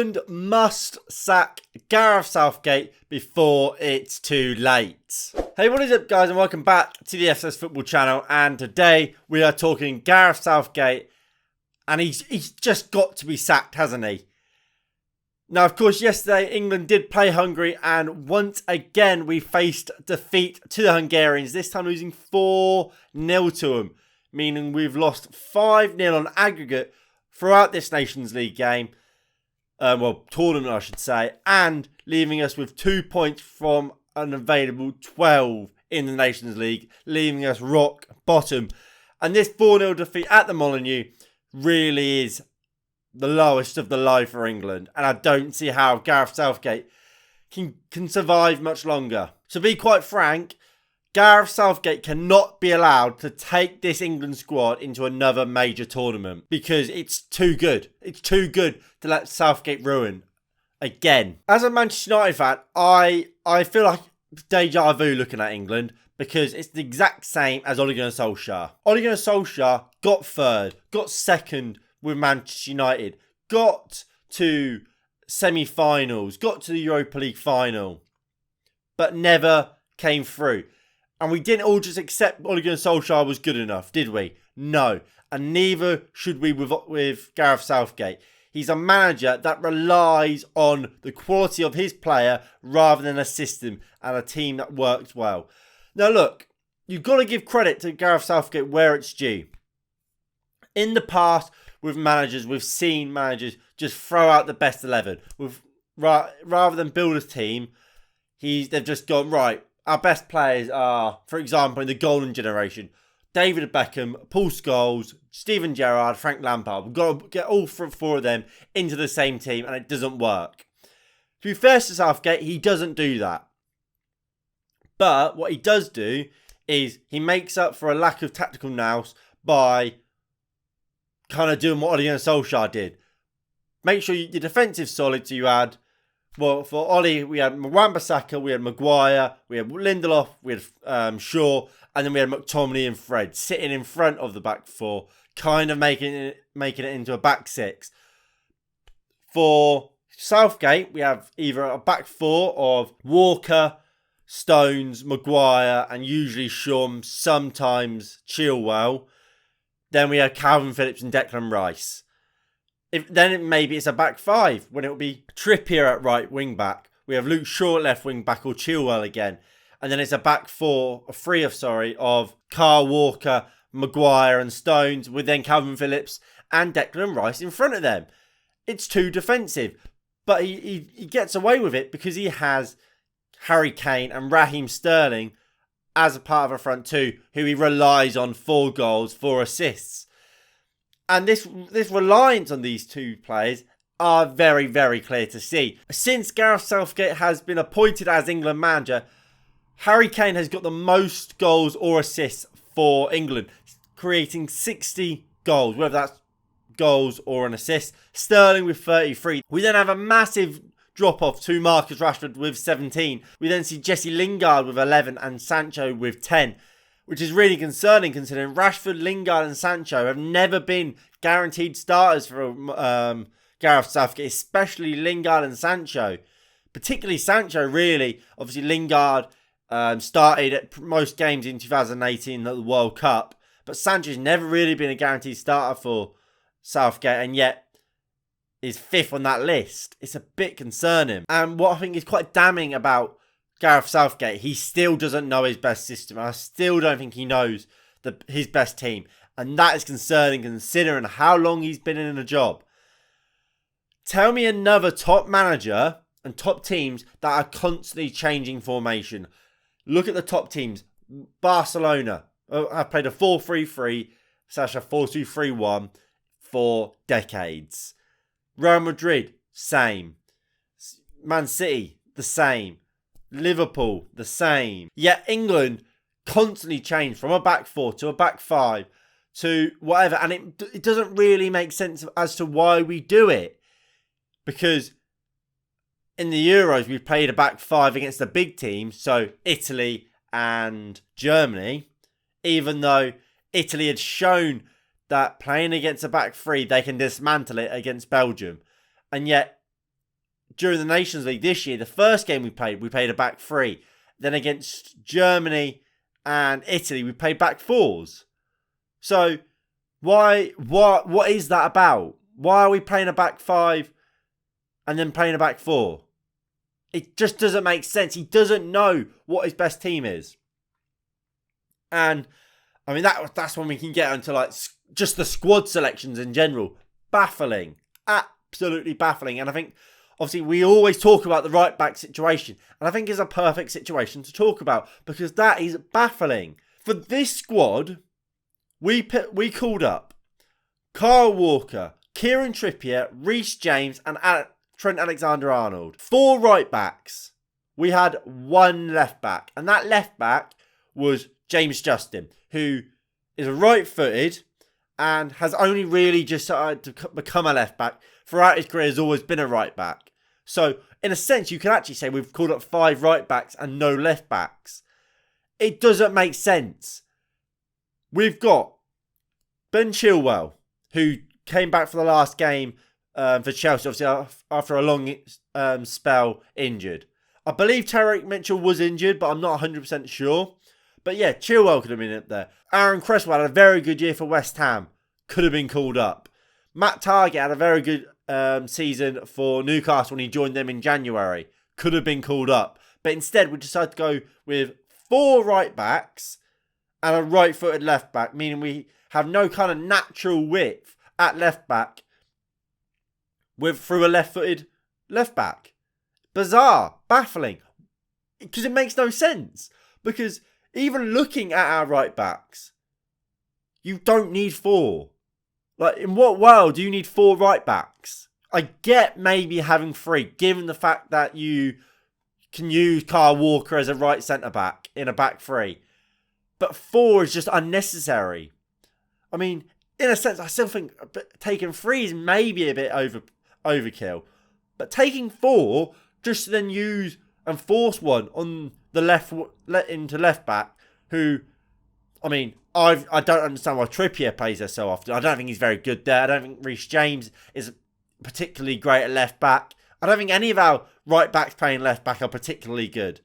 England must sack Gareth Southgate before it's too late. Hey, what is up guys, and welcome back to the FS Football channel. And today we are talking Gareth Southgate, and he's just got to be sacked, hasn't he? Now, of course, yesterday England did play Hungary, and once again we faced defeat to the Hungarians, this time losing 4-0 to them, meaning we've lost 5-0 on aggregate throughout this Nations League game. Tournament I should say, and leaving us with 2 points from an available 12 in the Nations League, leaving us rock bottom. And this 4-0 defeat at the Molineux really is the lowest of the low for England, and I don't see how Gareth Southgate can survive much longer. To be quite frank, Gareth Southgate cannot be allowed to take this England squad into another major tournament because it's too good. It's too good to let Southgate ruin again. As a Manchester United fan, I feel like deja vu looking at England because it's the exact same as Ole Gunnar Solskjaer. Ole Gunnar Solskjaer got third, got second with Manchester United, got to semi-finals, got to the Europa League final, but never came through. And we didn't all just accept Ole Gunnar Solskjaer was good enough, did we? No. And neither should we with Gareth Southgate. He's a manager that relies on the quality of his player rather than a system and a team that works well. Now look, you've got to give credit to Gareth Southgate where it's due. In the past, with managers, we've seen managers just throw out the best 11. Rather than build a team, they've just gone, right, our best players are, for example, in the golden generation, David Beckham, Paul Scholes, Steven Gerrard, Frank Lampard. We've got to get all four of them into the same team, and it doesn't work. To be fair to Southgate, he doesn't do that. But what he does do is he makes up for a lack of tactical nous by kind of doing what Ole Gunnar Solskjaer did. Make sure your defensive's solid, so you had, well, for Ollie, we had Wan-Bissaka, we had Maguire, we had Lindelof, we had Shaw, and then we had McTominay and Fred sitting in front of the back four, kind of making it into a back six. For Southgate, we have either a back four of Walker, Stones, Maguire, and usually Shaw, sometimes Chilwell. Then we have Calvin Phillips and Declan Rice. Maybe it's a back five when it will be Trippier at right wing back. We have Luke Shaw at left wing back or Chilwell again. And then it's a back three of Kyle Walker, Maguire and Stones, with then Calvin Phillips and Declan Rice in front of them. It's too defensive. But he gets away with it because he has Harry Kane and Raheem Sterling as a part of a front two who he relies on 4 goals, 4 assists. And this reliance on these two players are very, very clear to see. Since Gareth Southgate has been appointed as England manager, Harry Kane has got the most goals or assists for England, creating 60 goals, whether that's goals or an assist. Sterling with 33. We then have a massive drop-off to Marcus Rashford with 17. We then see Jesse Lingard with 11 and Sancho with 10. Which is really concerning considering Rashford, Lingard and Sancho have never been guaranteed starters for Gareth Southgate, especially Lingard and Sancho. Particularly Sancho, really. Obviously, Lingard started at most games in 2018 at the World Cup. But Sancho's never really been a guaranteed starter for Southgate, and yet is 5th on that list. It's a bit concerning. And what I think is quite damning about Gareth Southgate, he still doesn't know his best system. I still don't think he knows his best team. And that is concerning considering how long he's been in a job. Tell me another top manager and top teams that are constantly changing formation. Look at the top teams. Barcelona have played a 4-3-3 / a 4-2-3-1 for decades. Real Madrid, same. Man City, the same. Liverpool, the same. Yet England constantly change from a back four to a back five to whatever. And it doesn't really make sense as to why we do it. Because in the Euros, we played a back five against the big teams. So Italy and Germany. Even though Italy had shown that playing against a back three, they can dismantle it against Belgium. And yet during the Nations League this year, the first game we played a back three. Then against Germany and Italy, we played back fours. So what is that about? Why are we playing a back five and then playing a back four? It just doesn't make sense. He doesn't know what his best team is. And I mean, that's when we can get into like just the squad selections in general. Baffling. Absolutely baffling. And I think, obviously, we always talk about the right back situation. And I think it's a perfect situation to talk about because that is baffling. For this squad, we called up Kyle Walker, Kieran Trippier, Reece James and Trent Alexander-Arnold. 4 right backs. We had 1 left back. And that left back was James Justin, who is right-footed and has only really just started to become a left back. Throughout his career, has always been a right back. So, in a sense, you can actually say we've called up 5 right backs and no left backs. It doesn't make sense. We've got Ben Chilwell, who came back for the last game for Chelsea, obviously after a long spell injured. I believe Tarek Mitchell was injured, but I'm not 100% sure. But yeah, Chilwell could have been up there. Aaron Cresswell had a very good year for West Ham. Could have been called up. Matt Targett had a very good season for Newcastle when he joined them in January. Could have been called up. But instead, we decided to go with 4 right backs and a right-footed left back, meaning we have no kind of natural width at left back through a left-footed left back. Bizarre. Baffling. Because it makes no sense. Because even looking at our right backs, you don't need 4. Like, in what world do you need 4 right backs? I get maybe having 3, given the fact that you can use Kyle Walker as a right centre-back in a back 3. But 4 is just unnecessary. I mean, in a sense, I still think taking 3 is maybe a bit overkill. But taking 4, just to then use and force one on the into left back, who, I mean, I don't understand why Trippier plays there so often. I don't think he's very good there. I don't think Reece James is particularly great at left back. I don't think any of our right backs playing left back are particularly good.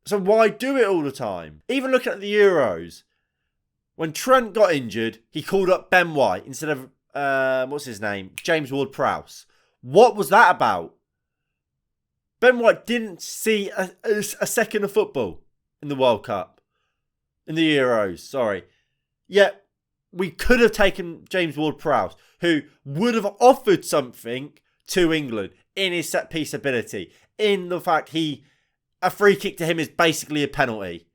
So why do it all the time? Even looking at the Euros, when Trent got injured, he called up Ben White instead of, what's his name? James Ward-Prowse. What was that about? Ben White didn't see a second of football in the World Cup. In the Euros, sorry. Yet, we could have taken James Ward-Prowse, who would have offered something to England in his set-piece ability. In the fact a free kick to him is basically a penalty.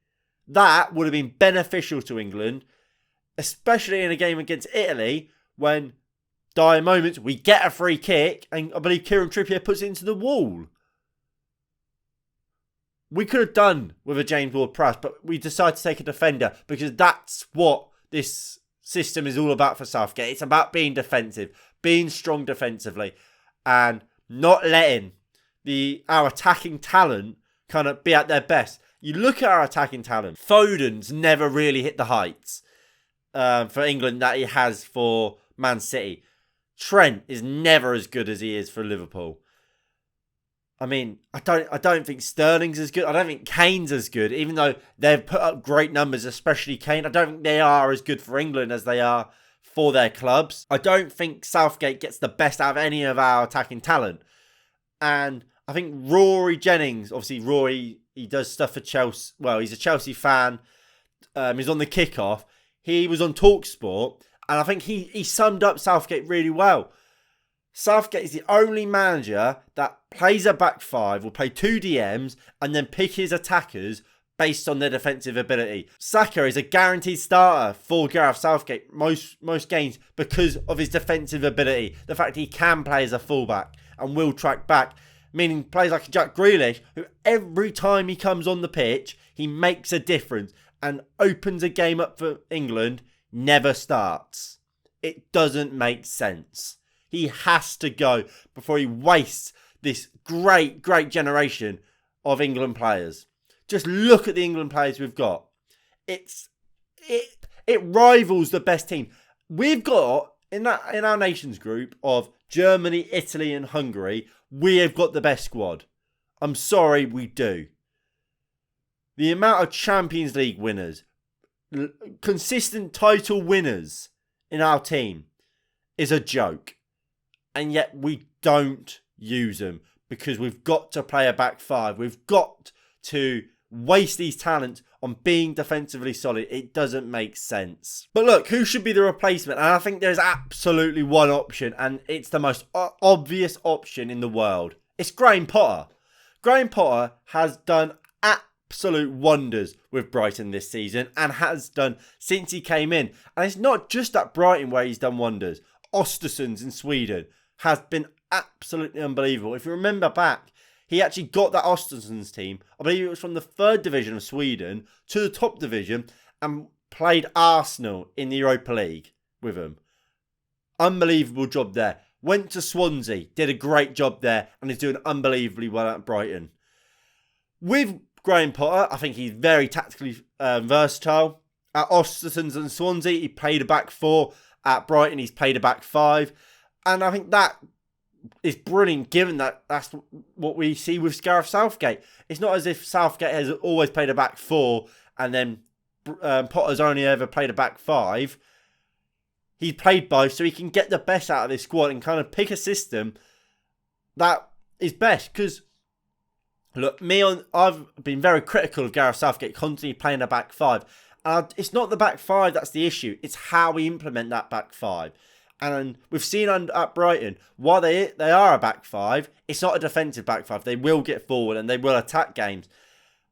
That would have been beneficial to England, especially in a game against Italy, when, dire moments, we get a free kick, and I believe Kieran Trippier puts it into the wall. We could have done with a James Ward-Prowse, but we decided to take a defender because that's what this system is all about for Southgate. It's about being defensive, being strong defensively, and not letting our attacking talent kind of be at their best. You look at our attacking talent. Foden's never really hit the heights for England that he has for Man City. Trent is never as good as he is for Liverpool. I mean, I don't think Sterling's as good. I don't think Kane's as good, even though they've put up great numbers, especially Kane. I don't think they are as good for England as they are for their clubs. I don't think Southgate gets the best out of any of our attacking talent. And I think Rory Jennings, obviously Rory, he does stuff for Chelsea. Well, he's a Chelsea fan. He's on the kickoff. He was on TalkSport. And I think he summed up Southgate really well. Southgate is the only manager that plays a back 5, will play 2 DMs and then pick his attackers based on their defensive ability. Saka is a guaranteed starter for Gareth Southgate most games because of his defensive ability. The fact he can play as a fullback and will track back. Meaning players like Jack Grealish, who every time he comes on the pitch, he makes a difference and opens a game up for England, never starts. It doesn't make sense. He has to go before he wastes this great generation of England players. Just look at the England players we've got. It rivals the best team. We've got in our nations group of Germany, Italy and Hungary, we have got the best squad. I'm sorry, we do. The amount of Champions League winners, consistent title winners in our team is a joke. And yet we don't use them because we've got to play a back five. We've got to waste these talents on being defensively solid. It doesn't make sense. But look, who should be the replacement? And I think there's absolutely one option, and it's the most obvious option in the world. It's Graham Potter. Graham Potter has done absolute wonders with Brighton this season and has done since he came in. And it's not just at Brighton where he's done wonders. Östersunds in Sweden has been absolutely unbelievable. If you remember back, he actually got that Östersunds team, I believe it was from the 3rd division of Sweden to the top division, and played Arsenal in the Europa League with them. Unbelievable job there. Went to Swansea, did a great job there, and is doing unbelievably well at Brighton. With Graham Potter, I think he's very tactically versatile. At Östersunds and Swansea, he played a back 4. At Brighton, he's played a back 5. And I think that is brilliant, given that that's what we see with Gareth Southgate. It's not as if Southgate has always played a back 4 and then Potter's only ever played a back 5. He's played both, so he can get the best out of this squad and kind of pick a system that is best. Because, look, I've been very critical of Gareth Southgate constantly playing a back 5. It's not the back 5 that's the issue. It's how we implement that back 5. And we've seen at Brighton, while they are a back 5, it's not a defensive back 5. They will get forward and they will attack games.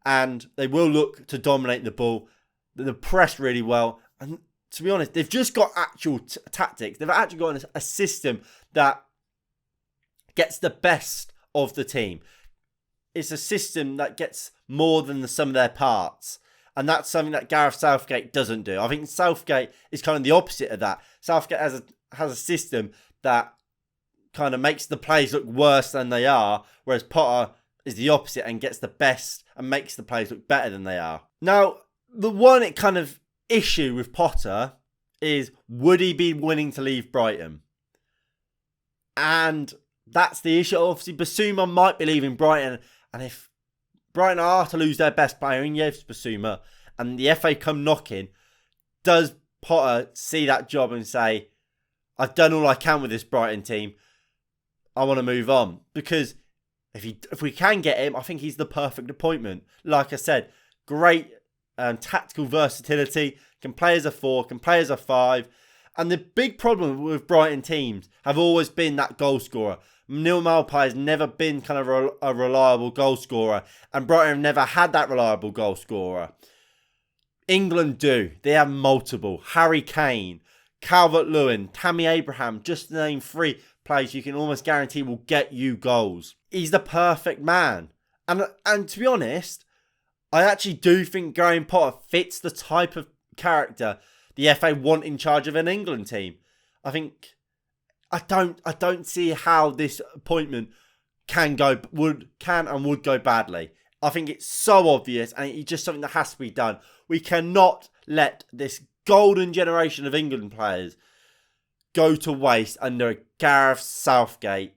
And they will look to dominate the ball. They press really well. And to be honest, they've just got actual tactics. They've actually got a system that gets the best of the team. It's a system that gets more than the sum of their parts. And that's something that Gareth Southgate doesn't do. I think Southgate is kind of the opposite of that. Southgate has a system that kind of makes the plays look worse than they are, whereas Potter is the opposite and gets the best and makes the plays look better than they are. Now, the one kind of issue with Potter is, would he be willing to leave Brighton? And that's the issue. Obviously, Basuma might be leaving Brighton, and if Brighton are to lose their best player in Yves Basuma and the FA come knocking, does Potter see that job and say, I've done all I can with this Brighton team, I want to move on? Because if we can get him, I think he's the perfect appointment. Like I said, great tactical versatility, can play as a 4, can play as a 5. And the big problem with Brighton teams have always been that goal scorer. Neil Maupay has never been kind of a reliable goal scorer, and Brighton have never had that reliable goal scorer. England do. They have multiple. Harry Kane, Calvert-Lewin, Tammy Abraham, just to name 3 players you can almost guarantee will get you goals. He's the perfect man. And to be honest, I actually do think Graham Potter fits the type of character the FA want in charge of an England team. I don't see how this appointment can and would go badly. I think it's so obvious, and it's just something that has to be done. We cannot let this golden generation of England players go to waste under Gareth Southgate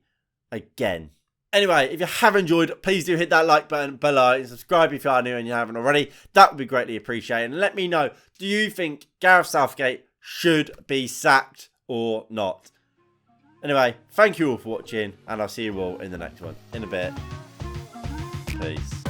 again. Anyway, if you have enjoyed, please do hit that like button below and subscribe if you are new and you haven't already. That would be greatly appreciated. And let me know, do you think Gareth Southgate should be sacked or not? Anyway, thank you all for watching, and I'll see you all in the next one in a bit. Peace.